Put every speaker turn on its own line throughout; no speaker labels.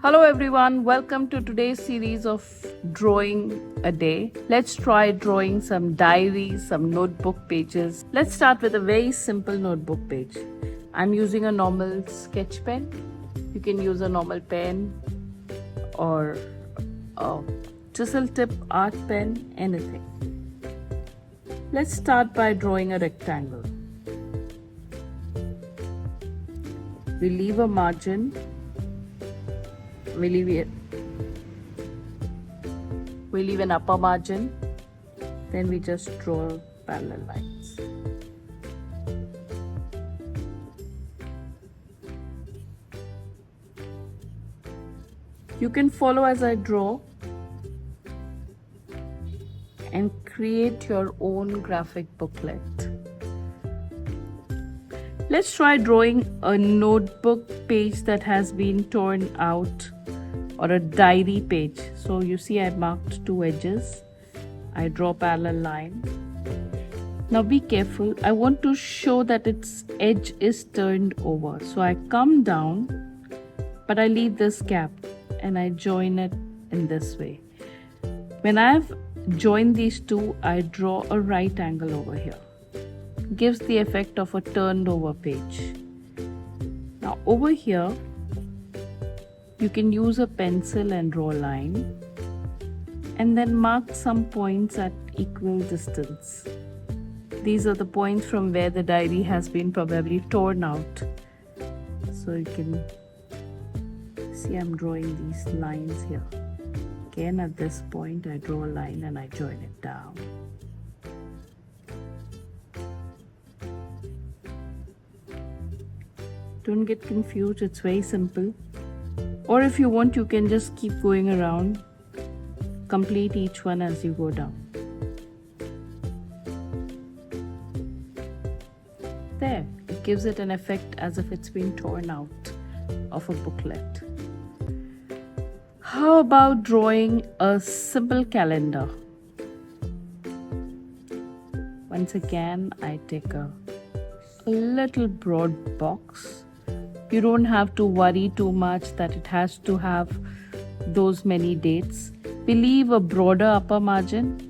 Hello everyone, welcome to today's series of Drawing a Day. Let's try drawing some diaries, some notebook pages. Let's start with a very simple notebook page. I'm using a normal sketch pen. You can use a normal pen or a chisel tip art pen, anything. Let's start by drawing a rectangle. We leave a margin. We leave an upper margin, then we just draw parallel lines. You can follow as I draw and create your own graphic booklet. Let's try drawing a notebook page that has been torn out, or a diary page. So you see I marked two edges. I draw parallel line. Now be careful. I want to show that its edge is turned over. So I come down, but I leave this gap and I join it in this way. When I've joined these two, I draw a right angle over here. Gives the effect of a turned over page. Now over here, you can use a pencil and draw a line and then mark some points at equal distance. These are the points from where the diary has been probably torn out. So you can see I'm drawing these lines here. Again, at this point, I draw a line and I join it down. Don't get confused, it's very simple. Or if you want, you can just keep going around, complete each one as you go down. There, it gives it an effect as if it's been torn out of a booklet. How about drawing a simple calendar? Once again, I take a little broad box. You don't have to worry too much that it has to have those many dates. We leave a broader upper margin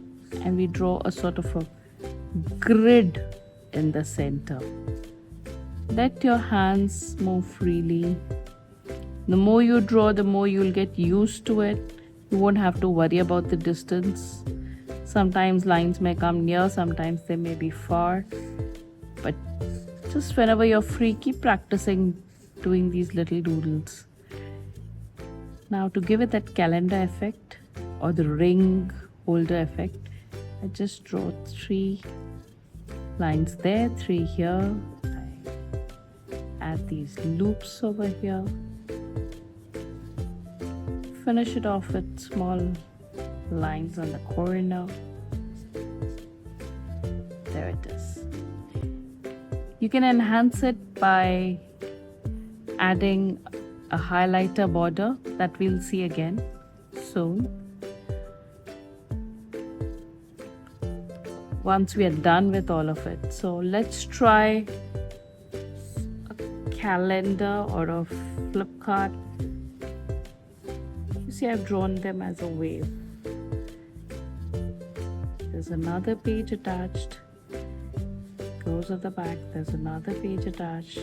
and we draw a sort of a grid in the center. Let your hands move freely. The more you draw, the more you'll get used to it. You won't have to worry about the distance. Sometimes lines may come near, sometimes they may be far. But just whenever you're free, keep practicing doing these little doodles. Now to give it that calendar effect or the ring holder effect, I just draw 3 lines there, 3 here. I add these loops over here. Finish it off with small lines on the corner. There it is. You can enhance it by adding a highlighter border that we'll see again soon. Once we are done with all of it. So let's try a calendar or a flip card. You see I've drawn them as a wave. There's another page attached. Goes at the back. There's another page attached.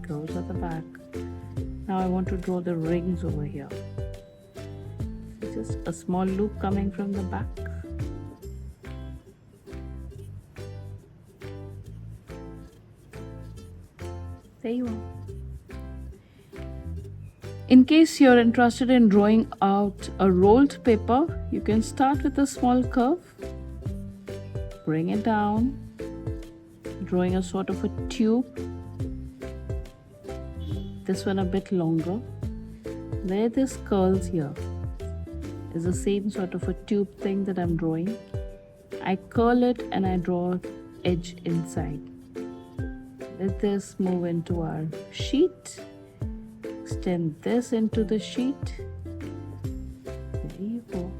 Goes at the back. Now I want to draw the rings over here. Just a small loop coming from the back. There you are. In case you're interested in drawing out a rolled paper, you can start with a small curve. Bring it down. Drawing a sort of a tube. This one a bit longer. Where this curls here is the same sort of a tube thing that I'm drawing. I curl it and I draw edge inside. Let this move into our sheet. Extend this into the sheet. There you go.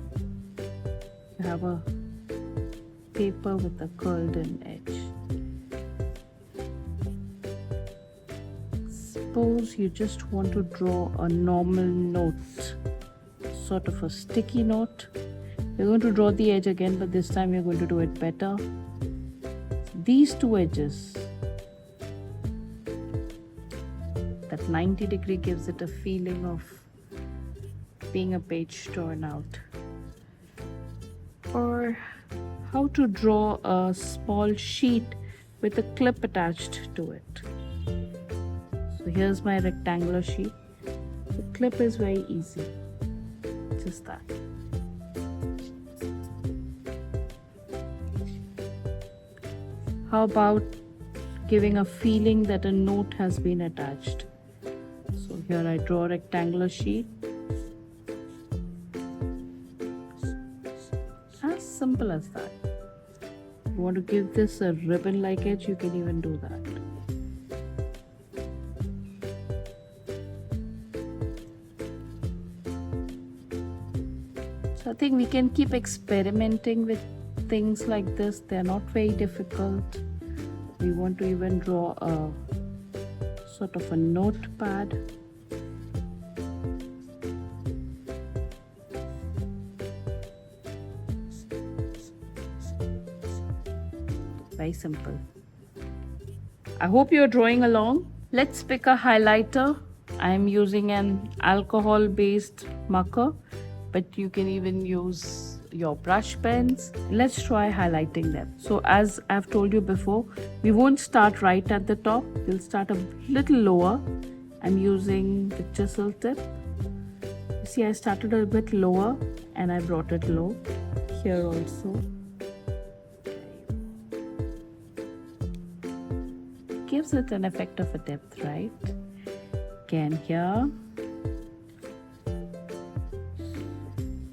You have a paper with a curled in edge. suppose you just want to draw a normal note, sort of a sticky note. We're going to draw the edge again, but this time we're going to do it better. These two edges, that 90-degree gives it a feeling of being a page torn out. Or how to draw a small sheet with a clip attached to it. So here's my rectangular sheet. The clip is very easy, just that. How about giving a feeling that a note has been attached? So here I draw a rectangular sheet. As simple as that. If you want to give this a ribbon-like edge, you can even do that. So I think we can keep experimenting with things like this. They're not very difficult. We want to even draw a sort of a notepad. Very simple. I hope you're drawing along. Let's pick a highlighter. I'm using an alcohol-based marker, but you can even use your brush pens. Let's try highlighting them. So as I've told you before, we won't start right at the top. We'll start a little lower. I'm using the chisel tip. You see, I started a bit lower and I brought it low. Here also. Gives it an effect of a depth, right? Again here.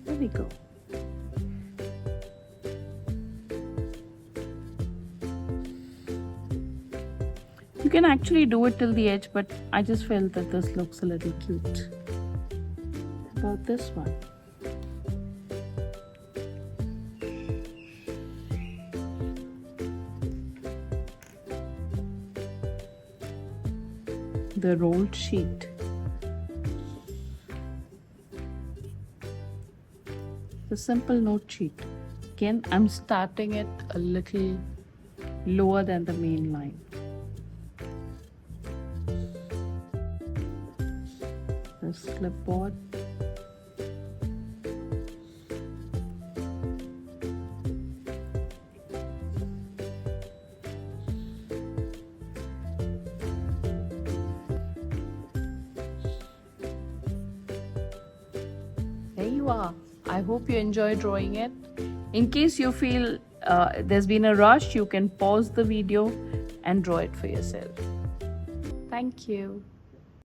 There we go. You can actually do it till the edge, but I just felt that this looks a little cute. How about this one? The rolled sheet. The simple note sheet. Again, I'm starting it a little lower than the main line. This clipboard. There you are. I hope you enjoy drawing it. In case you feel there's been a rush, you can pause the video and draw it for yourself. Thank you.